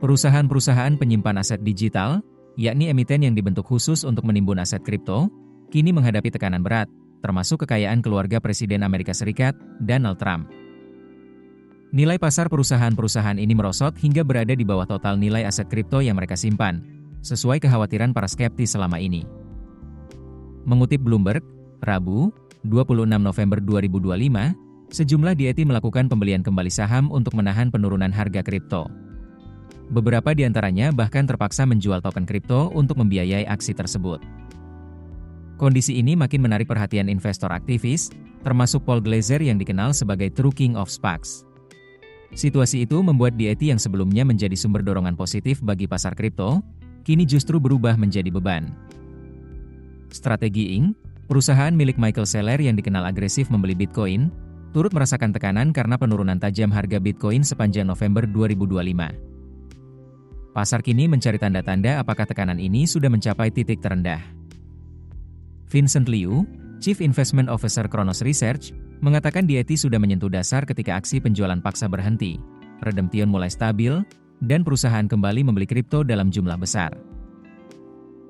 Perusahaan-perusahaan penyimpan aset digital, yakni emiten yang dibentuk khusus untuk menimbun aset kripto, kini menghadapi tekanan berat, termasuk kekayaan keluarga Presiden Amerika Serikat, Donald Trump. Nilai pasar perusahaan-perusahaan ini merosot hingga berada di bawah total nilai aset kripto yang mereka simpan, sesuai kekhawatiran para skeptis selama ini. Mengutip Bloomberg, Rabu, 26 November 2025, sejumlah DIET melakukan pembelian kembali saham untuk menahan penurunan harga kripto. Beberapa di antaranya bahkan terpaksa menjual token kripto untuk membiayai aksi tersebut. Kondisi ini makin menarik perhatian investor aktivis, termasuk Paul Glazer yang dikenal sebagai True King of SPACs. Situasi itu membuat DIET yang sebelumnya menjadi sumber dorongan positif bagi pasar kripto, kini justru berubah menjadi beban. Strategi Inc., perusahaan milik Michael Saylor yang dikenal agresif membeli Bitcoin, turut merasakan tekanan karena penurunan tajam harga Bitcoin sepanjang November 2025. Pasar kini mencari tanda-tanda apakah tekanan ini sudah mencapai titik terendah. Vincent Liu, Chief Investment Officer Kronos Research, mengatakan DIET sudah menyentuh dasar ketika aksi penjualan paksa berhenti, redemption mulai stabil, dan perusahaan kembali membeli kripto dalam jumlah besar.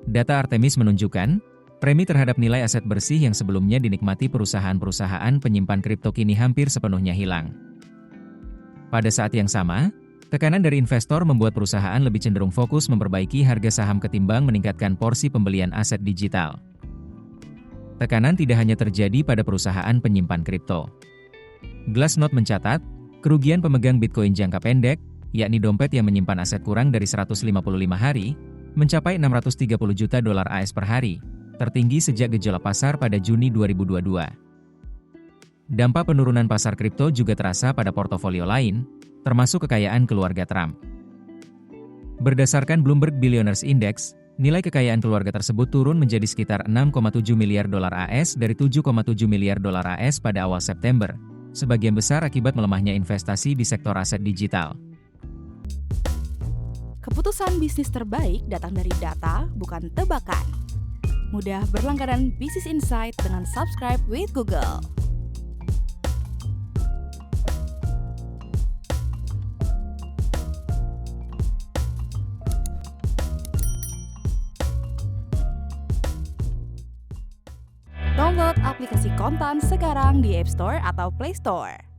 Data Artemis menunjukkan, premi terhadap nilai aset bersih yang sebelumnya dinikmati perusahaan-perusahaan penyimpan kripto kini hampir sepenuhnya hilang. Pada saat yang sama, tekanan dari investor membuat perusahaan lebih cenderung fokus memperbaiki harga saham ketimbang meningkatkan porsi pembelian aset digital. Tekanan tidak hanya terjadi pada perusahaan penyimpan kripto. Glassnode mencatat, kerugian pemegang Bitcoin jangka pendek, yakni dompet yang menyimpan aset kurang dari 155 hari, mencapai $630 juta AS per hari, tertinggi sejak gejolak pasar pada Juni 2022. Dampak penurunan pasar kripto juga terasa pada portofolio lain, termasuk kekayaan keluarga Trump. Berdasarkan Bloomberg Billionaires Index, nilai kekayaan keluarga tersebut turun menjadi sekitar $6,7 miliar AS dari $7,7 miliar AS pada awal September, sebagian besar akibat melemahnya investasi di sektor aset digital. Keputusan bisnis terbaik datang dari data, bukan tebakan. Mudah berlangganan Business Insight dengan subscribe with Google. Download aplikasi Kontan sekarang di App Store atau Play Store.